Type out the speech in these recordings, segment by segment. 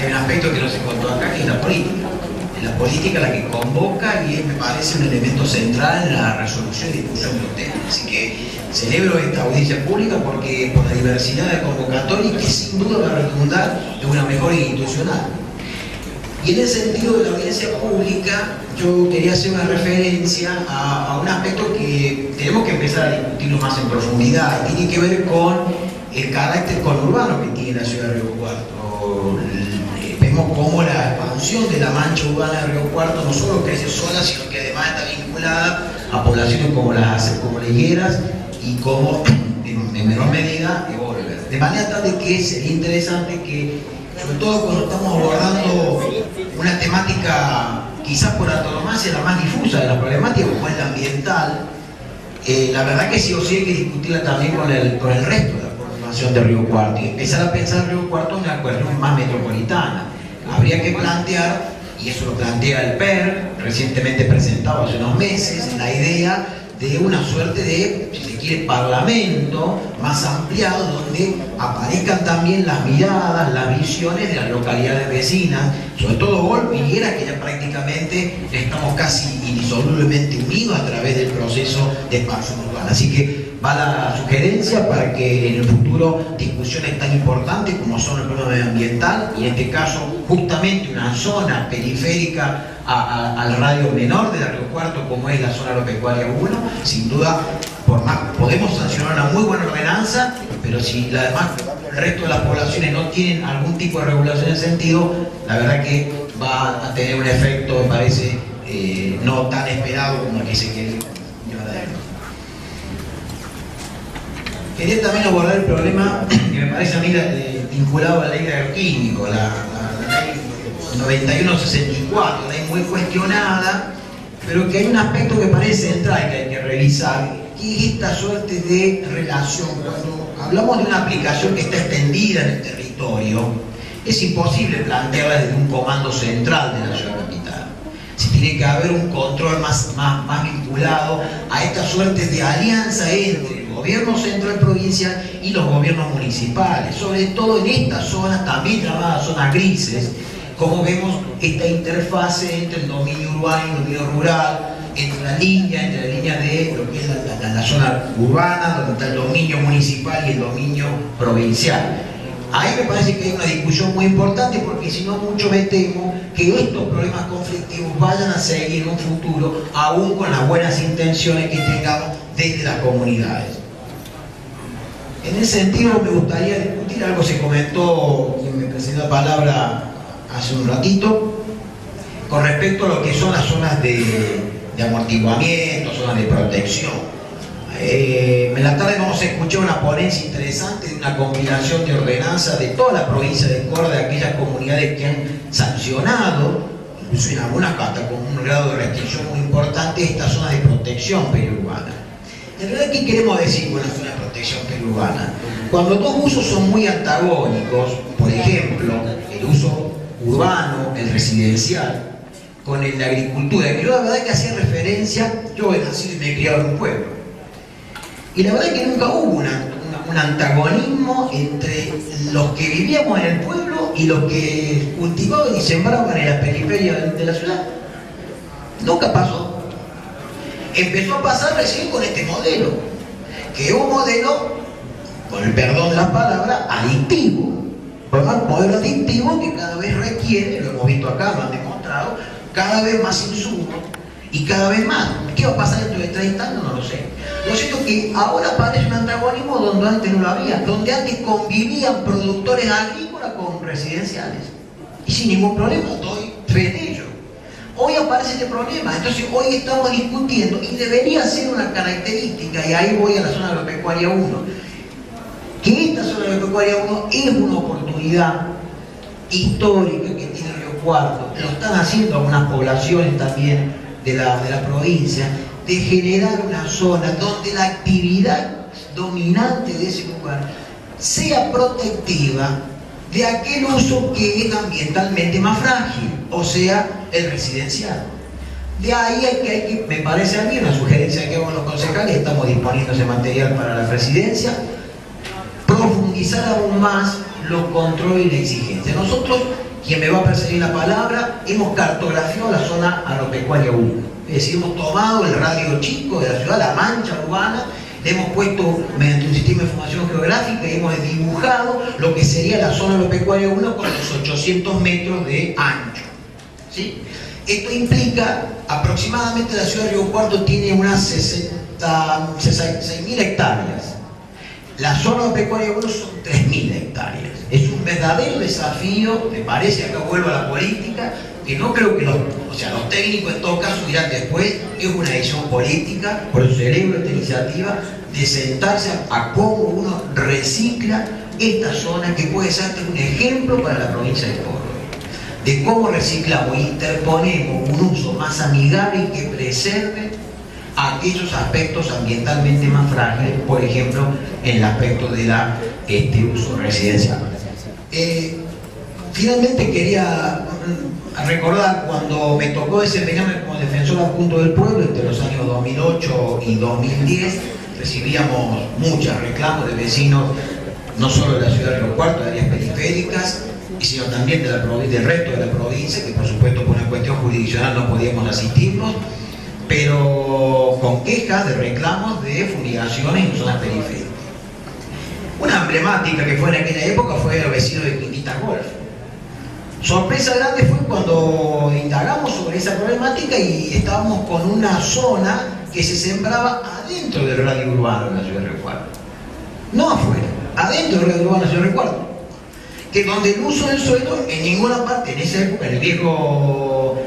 hay un aspecto que no se contó acá, que es la política. Es la política la que convoca y me parece un elemento central en la resolución y discusión de los temas. Así que celebro esta audiencia pública porque por la diversidad de convocatorias que sin duda va a redundar en una mejora institucional. Y en el sentido de la audiencia pública, yo quería hacer una referencia a un aspecto que tenemos que empezar a discutirlo más en profundidad, y tiene que ver con el carácter conurbano que tiene la ciudad de Río Cuarto. Vemos cómo la expansión de la mancha urbana de Río Cuarto no solo crece sola, sino que además está vinculada a poblaciones como las Higueras y como, en menor medida, Evolver. De manera tal de que sería interesante que, sobre todo cuando estamos abordando una temática quizás por antonomasia la más difusa de la problemática, como es la ambiental, la verdad que sí o sí hay que discutirla también con el resto de la población de Río Cuarto y empezar a pensar Río Cuarto en una cuestión más metropolitana. Habría que plantear, y eso lo plantea el PER, recientemente presentado hace unos meses, la idea de una suerte de, si se quiere, parlamento más ampliado, donde aparezcan también las miradas, las visiones de las localidades vecinas, sobre todo Golpe y Higueras, que ya prácticamente estamos casi indisolublemente unidos a través del proceso de expansión urbana. Así que va la sugerencia para que en el futuro discusiones tan importantes como son el problema medioambiental, y en este caso justamente una zona periférica al radio menor de la Río Cuarto, como es la zona agropecuaria 1, sin duda, por más, podemos sancionar una muy buena ordenanza, pero si además el resto de las poblaciones no tienen algún tipo de regulación en ese sentido, la verdad que va a tener un efecto, me parece, no tan esperado como el que se quiere llevar adelante. Quería también abordar el problema que me parece a mí vinculado a la ley de agroquímicos, la ley 9164, ley muy cuestionada, pero que hay un aspecto que parece central que hay que revisar, que es esta suerte de relación. Cuando hablamos de una aplicación que está extendida en el territorio, es imposible plantearla desde un comando central de la ciudad capital. Si tiene que haber un control más vinculado a esta suerte de alianza entre el gobierno central provincial y los gobiernos municipales, sobre todo en estas zonas, también llamadas zonas grises, como vemos esta interfase entre el dominio urbano y el dominio rural, entre la línea de lo que es la zona urbana, donde está el dominio municipal y el dominio provincial. Ahí me parece que hay una discusión muy importante, porque si no mucho me temo que estos problemas conflictivos vayan a seguir en un futuro, aún con las buenas intenciones que tengamos desde las comunidades. En ese sentido me gustaría discutir algo, se comentó, quien me presentó la palabra hace un ratito, con respecto a lo que son las zonas de amortiguamiento, zonas de protección. En la tarde vamos a escuchar una ponencia interesante de una compilación de ordenanzas de toda la provincia de Córdoba, de aquellas comunidades que han sancionado, incluso en algunas hasta con un grado de restricción muy importante, esta zona de protección periurbana. En realidad, ¿qué queremos decir con la zona de protección periurbana? Cuando dos usos son muy antagónicos, por ejemplo, el uso urbano, el residencial, con el de agricultura, que yo la verdad que hacía referencia, yo he nacido y me he criado en un pueblo. Y la verdad es que nunca hubo un antagonismo entre los que vivíamos en el pueblo y los que cultivaban y sembraban en la periferia de la ciudad. Nunca pasó. Empezó a pasar recién con este modelo, que es un modelo, con el perdón de la palabra, adictivo. Un modelo adictivo que cada vez requiere, lo hemos visto acá, lo han demostrado, cada vez más insumos y cada vez más. ¿Qué va a pasar dentro de 30 años? No lo sé. Lo cierto es que ahora aparece un antagonismo donde antes no lo había, donde antes convivían productores agrícolas con residenciales. Y sin ningún problema, doy fe de ello. Hoy aparece este problema, entonces hoy estamos discutiendo, y debería ser una característica, y ahí voy a la zona agropecuaria 1, que esta zona agropecuaria 1 es una oportunidad histórica que tiene Río Cuarto, lo están haciendo algunas poblaciones también de la provincia, de generar una zona donde la actividad dominante de ese lugar sea protectiva de aquel uso que es ambientalmente más frágil, o sea, el residencial. De ahí hay que, me parece a mí, una sugerencia que hago a los concejales, estamos disponiendo ese material para la presidencia, profundizar aún más los controles y la exigencia. Nosotros, quien me va a perseguir la palabra, hemos cartografiado la zona agropecuaria 1. Es decir, hemos tomado el radio chico de la ciudad, la mancha urbana, le hemos puesto mediante un sistema de información geográfica y hemos dibujado lo que sería la zona agropecuaria 1 con los 800 metros de ancho. ¿Sí? Esto implica aproximadamente la ciudad de Río Cuarto tiene unas 6.000 hectáreas. La zona agropecuaria 1 son 3.000 hectáreas. Es un verdadero desafío, me parece, acá vuelvo a la política, que no creo que los técnicos en todo caso dirán después, es una decisión política, por eso celebro esta iniciativa, de sentarse a cómo uno recicla esta zona, que puede ser un ejemplo para la provincia de Córdoba, de cómo reciclamos e interponemos un uso más amigable y que preserve aquellos aspectos ambientalmente más frágiles, por ejemplo, en el aspecto de la uso residencial. Finalmente quería recordar cuando me tocó desempeñarme como defensor adjunto del pueblo entre los años 2008 y 2010, recibíamos muchos reclamos de vecinos, no solo de la ciudad de Río Cuarto, de áreas periféricas, sino también del resto de la provincia, que por supuesto por una cuestión jurisdiccional no podíamos asistirnos, pero con quejas de reclamos de fumigaciones en zonas periféricas. Una emblemática que fue en aquella época fue el vecino de Quintita Golf. Sorpresa grande fue cuando indagamos sobre esa problemática y estábamos con una zona que se sembraba adentro del radio urbano de la ciudad de Río Cuarto. No afuera, adentro del radio urbano de la ciudad de Río Cuarto. Que donde el uso del suelo en ninguna parte, en esa época, en el viejo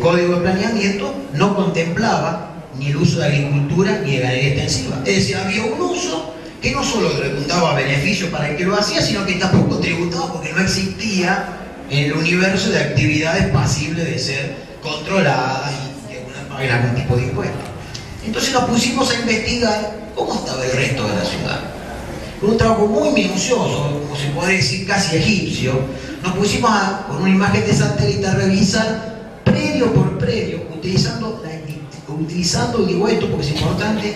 código de planeamiento, no contemplaba ni el uso de agricultura ni de ganadería extensiva. Es decir, había un uso que no solo redundaba beneficio para el que lo hacía, sino que tampoco tributaba porque no existía en el universo de actividades pasibles de ser controladas y que algunas paguen algún tipo de impuesto. Entonces nos pusimos a investigar cómo estaba el resto de la ciudad. Con un trabajo muy minucioso, como se podría decir casi egipcio, nos pusimos con una imagen de satélite a revisar predio por predio, utilizando, digo esto porque es importante,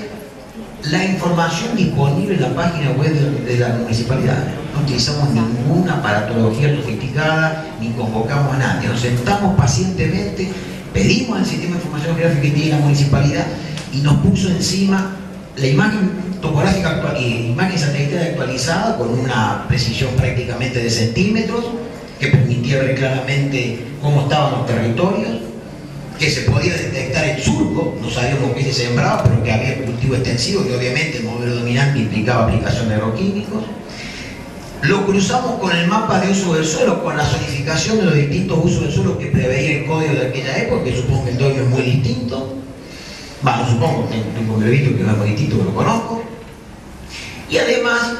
la información disponible en la página web de la municipalidad. No utilizamos ninguna aparatología sofisticada, ni convocamos a nadie. Nos sentamos pacientemente, pedimos al sistema de información geográfica que tiene la municipalidad y nos puso encima la imagen topográfica actual y imagen satelital actualizada con una precisión prácticamente de centímetros que permitía ver claramente cómo estaban los territorios, que se podía detectar el surco, no sabíamos qué se sembraba, pero que había cultivo extensivo, que obviamente el modelo dominante implicaba aplicación de agroquímicos. Lo cruzamos con el mapa de uso del suelo, con la zonificación de los distintos usos del suelo que preveía el código de aquella época, que supongo que el dueño es muy distinto. Bueno, supongo, tengo que visto que no es muy distinto, que lo conozco. Y además,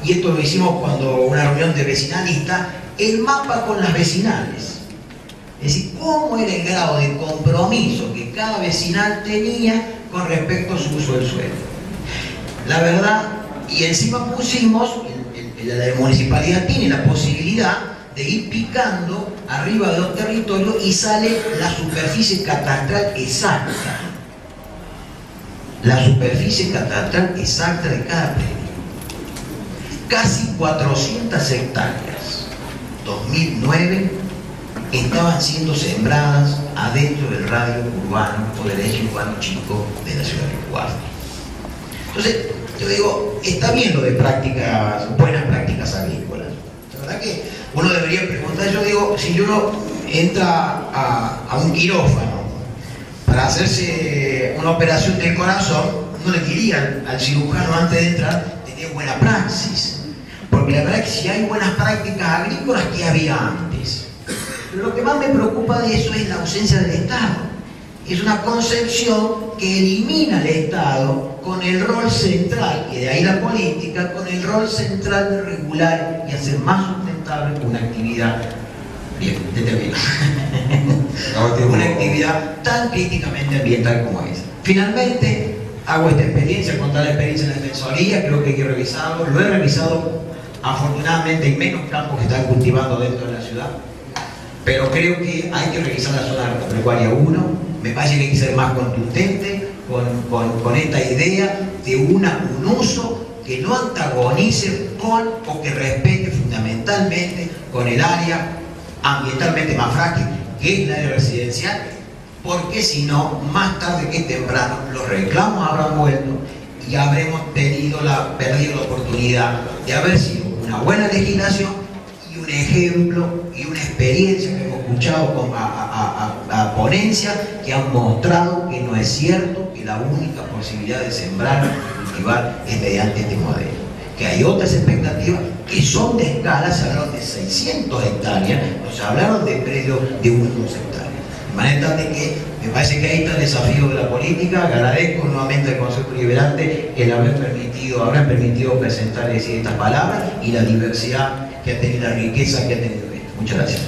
y esto lo hicimos cuando una reunión de vecinalistas, el mapa con las vecinales. Es decir, cómo era el grado de compromiso que cada vecinal tenía con respecto a su uso del suelo. La verdad, y encima pusimos, la municipalidad tiene la posibilidad de ir picando arriba de los territorios y sale la superficie catastral exacta. La superficie catastral exacta de cada predio. Casi 400 hectáreas, 2009, estaban siendo sembradas adentro del radio urbano o del eje urbano chico de la ciudad de Río Cuarto. Entonces, yo digo, está bien lo de prácticas, buenas prácticas agrícolas. La verdad que uno debería preguntar, yo digo, si uno entra a un quirófano para hacerse una operación del corazón, uno le diría al cirujano antes de entrar, tenía buena praxis. Porque la verdad es que si hay buenas prácticas agrícolas, ¿qué había antes? Pero lo que más me preocupa de eso es la ausencia del Estado. Es una concepción que elimina al Estado con el rol central, y de ahí la política, con el rol central de regular y hacer más sustentable una actividad bien determinada. Una actividad tan críticamente ambiental como esa. Finalmente, hago esta experiencia, contar la experiencia en la Defensoría, creo que hay que revisarlo, lo he revisado. Afortunadamente hay menos campos que están cultivando dentro de la ciudad, pero creo que hay que revisar la zona agropecuaria 1. Me parece que hay que ser más contundente con esta idea de un uso que no antagonice con o que respete fundamentalmente fundamentalmente con el área ambientalmente más frágil, que es el área residencial, porque si no, más tarde que temprano, los reclamos habrán vuelto y habremos perdido la oportunidad de haber sido una buena legislación y un ejemplo y una experiencia que hemos escuchado a ponencias que han mostrado que no es cierto que la única posibilidad de sembrar y cultivar es mediante este modelo, que hay otras expectativas que son de escala. Se hablaron de 600 hectáreas, nos hablaron de predios de 1 o 2 hectáreas. De manera tal de que me parece que ahí está el desafío de la política. Agradezco nuevamente al Consejo Deliberante el haber permitido presentar estas palabras y la diversidad que ha tenido, la riqueza que ha tenido esto. Muchas gracias.